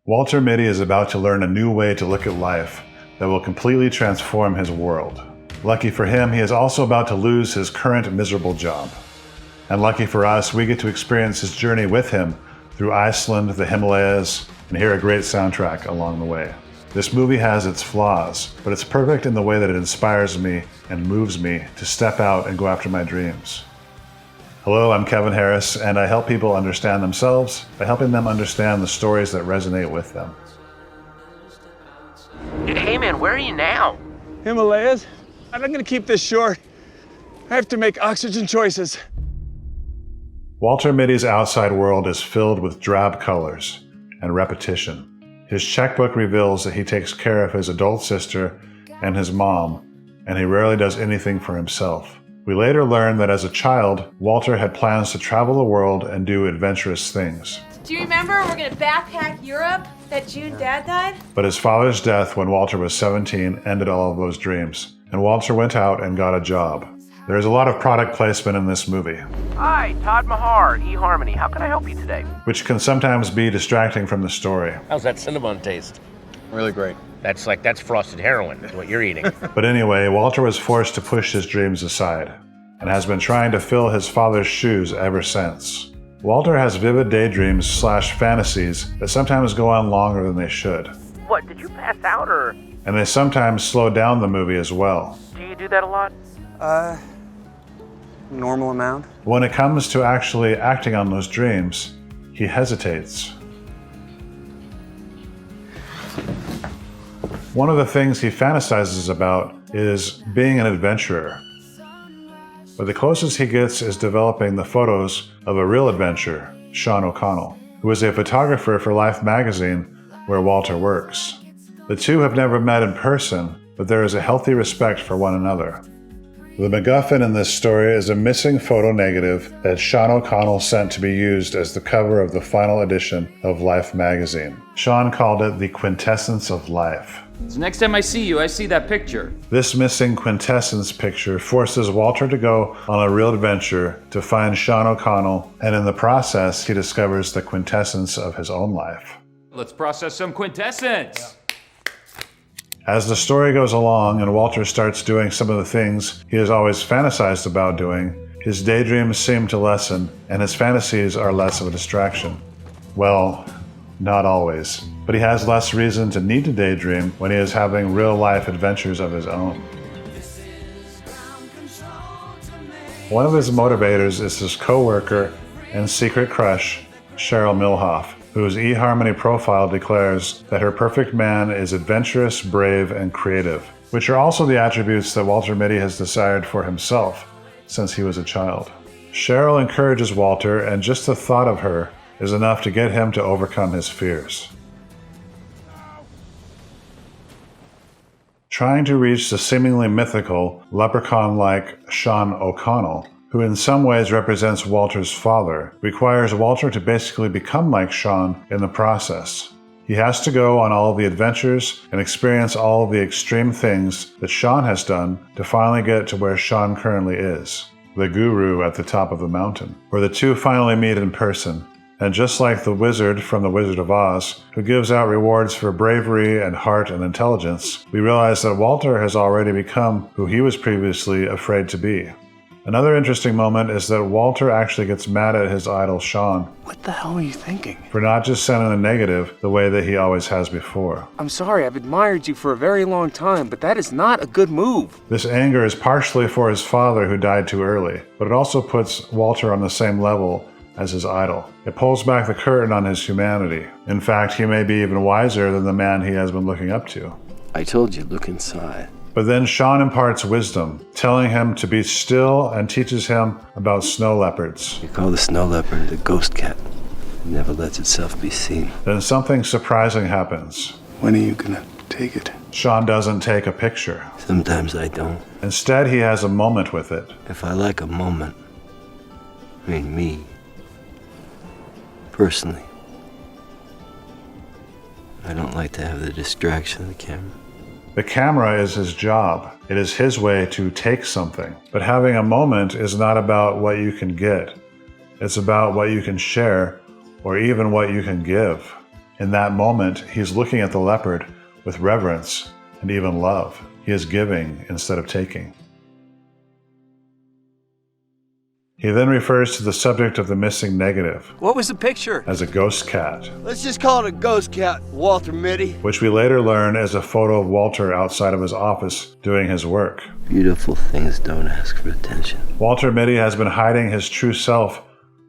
Walter Mitty is about to learn a new way to look at life that will completely transform his world. Lucky for him, he is also about to lose his current miserable job. And lucky for us, we get to experience his journey with him through Iceland, the Himalayas, and hear a great soundtrack along the way. This movie has its flaws, but it's perfect in the way that it inspires me and moves me to step out and go after my dreams. Hello, I'm Kevin Harris, and I help people understand themselves by helping them understand the stories that resonate with them. Hey man, where are you now? Himalayas? I'm gonna keep this short. I have to make oxygen choices. Walter Mitty's outside world is filled with drab colors and repetition. His checkbook reveals that he takes care of his adult sister and his mom, and he rarely does anything for himself. We later learn that as a child, Walter had plans to travel the world and do adventurous things. Do you remember we're gonna backpack Europe that June Dad died? But his father's death when Walter was 17 ended all of those dreams, and Walter went out and got a job. There is a lot of product placement in this movie. Hi, Todd Mahar, eHarmony. How can I help you today? Which can sometimes be distracting from the story. How's that Cinnabon taste? Really great. That's frosted heroin, is what you're eating. But anyway, Walter was forced to push his dreams aside, and has been trying to fill his father's shoes ever since. Walter has vivid daydreams / fantasies that sometimes go on longer than they should. What, did you pass out or? And they sometimes slow down the movie as well. Do you do that a lot? Normal amount. When it comes to actually acting on those dreams, he hesitates. One of the things he fantasizes about is being an adventurer. But the closest he gets is developing the photos of a real adventurer, Sean O'Connell, who is a photographer for Life magazine where Walter works. The two have never met in person, but there is a healthy respect for one another. The MacGuffin in this story is a missing photo negative that Sean O'Connell sent to be used as the cover of the final edition of Life magazine. Sean called it the quintessence of life. So next time I see you, I see that picture. This missing quintessence picture forces Walter to go on a real adventure to find Sean O'Connell, and in the process, he discovers the quintessence of his own life. Let's process some quintessence. As the story goes along and Walter starts doing some of the things he has always fantasized about doing, his daydreams seem to lessen and his fantasies are less of a distraction. Well, not always, but he has less reason to need to daydream when he is having real-life adventures of his own. One of his motivators is his co-worker and secret crush, Cheryl Milhoff, whose eHarmony profile declares that her perfect man is adventurous, brave, and creative, which are also the attributes that Walter Mitty has desired for himself since he was a child. Cheryl encourages Walter, and just the thought of her is enough to get him to overcome his fears. Trying to reach the seemingly mythical, leprechaun-like Sean O'Connell, who in some ways represents Walter's father, requires Walter to basically become like Sean in the process. He has to go on all of the adventures and experience all of the extreme things that Sean has done to finally get to where Sean currently is, the guru at the top of the mountain, where the two finally meet in person. And just like the wizard from The Wizard of Oz, who gives out rewards for bravery and heart and intelligence, we realize that Walter has already become who he was previously afraid to be. Another interesting moment is that Walter actually gets mad at his idol Sean. What the hell are you thinking? For not just sending a negative the way that he always has before. I'm sorry, I've admired you for a very long time, but that is not a good move. This anger is partially for his father who died too early, but it also puts Walter on the same level as his idol. It pulls back the curtain on his humanity. In fact, he may be even wiser than the man he has been looking up to. I told you, look inside. But then Sean imparts wisdom, telling him to be still and teaches him about snow leopards. You call the snow leopard the ghost cat. It never lets itself be seen. Then something surprising happens. When are you gonna take it? Sean doesn't take a picture. Sometimes I don't. Instead, he has a moment with it. If I like a moment, I mean me, personally, I don't like to have the distraction of the camera. The camera is his job. It is his way to take something. But having a moment is not about what you can get. It's about what you can share, or even what you can give. In that moment, he's looking at the leopard with reverence and even love. He is giving instead of taking. He then refers to the subject of the missing negative What was the picture? as a ghost cat, Let's just call it a ghost cat, Walter Mitty. which we later learn is a photo of Walter outside of his office doing his work. Beautiful things don't ask for attention. Walter Mitty has been hiding his true self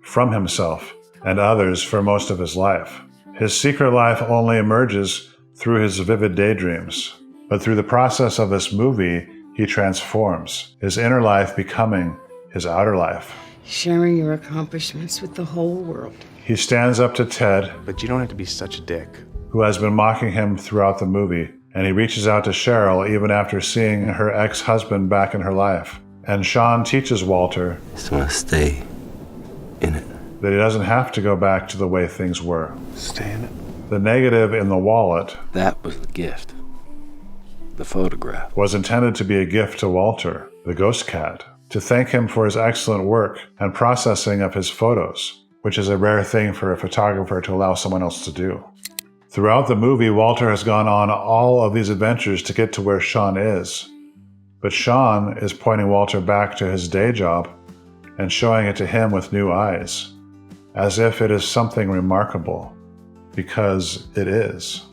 from himself and others for most of his life. His secret life only emerges through his vivid daydreams, but through the process of this movie, he transforms, his inner life becoming his outer life. Sharing your accomplishments with the whole world. He stands up to Ted, But you don't have to be such a dick. who has been mocking him throughout the movie, and he reaches out to Cheryl even after seeing her ex-husband back in her life. And Sean teaches Walter Just want to stay in it. that he doesn't have to go back to the way things were. Stay in it. The negative in the wallet That was the gift. The photograph. was intended to be a gift to Walter, the ghost cat, to thank him for his excellent work and processing of his photos, which is a rare thing for a photographer to allow someone else to do. Throughout the movie, Walter has gone on all of these adventures to get to where Sean is. But Sean is pointing Walter back to his day job and showing it to him with new eyes, as if it is something remarkable, because it is.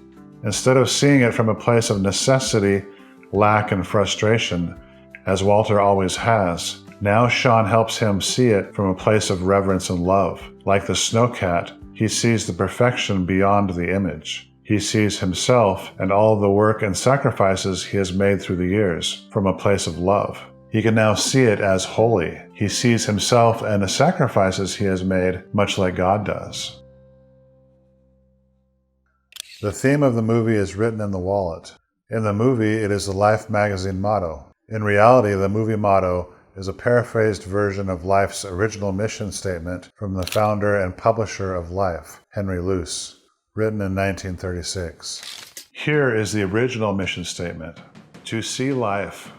Instead of seeing it from a place of necessity, lack, and frustration, as Walter always has, now Sean helps him see it from a place of reverence and love. Like the snowcat, he sees the perfection beyond the image. He sees himself and all of the work and sacrifices he has made through the years from a place of love. He can now see it as holy. He sees himself and the sacrifices he has made much like God does. The theme of the movie is written in the wallet. In the movie, it is the Life magazine motto. In reality, the movie motto is a paraphrased version of Life's original mission statement from the founder and publisher of Life, Henry Luce, written in 1936. Here is the original mission statement: to see life,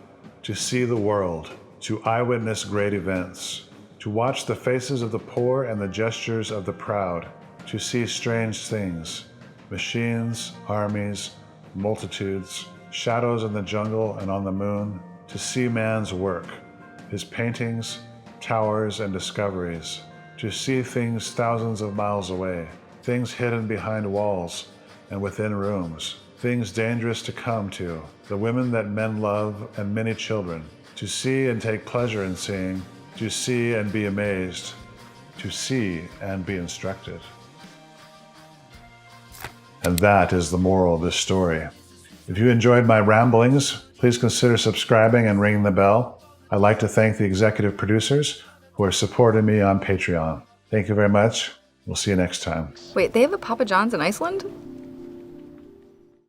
to see the world, to eyewitness great events, to watch the faces of the poor and the gestures of the proud, to see strange things, machines, armies, multitudes, shadows in the jungle and on the moon, to see man's work, his paintings, towers, and discoveries, to see things thousands of miles away, things hidden behind walls and within rooms, things dangerous to come to, the women that men love and many children, to see and take pleasure in seeing, to see and be amazed, to see and be instructed. And that is the moral of this story. If you enjoyed my ramblings, please consider subscribing and ringing the bell. I'd like to thank the executive producers who are supporting me on Patreon. Thank you very much. We'll see you next time. Wait, they have a Papa John's in Iceland?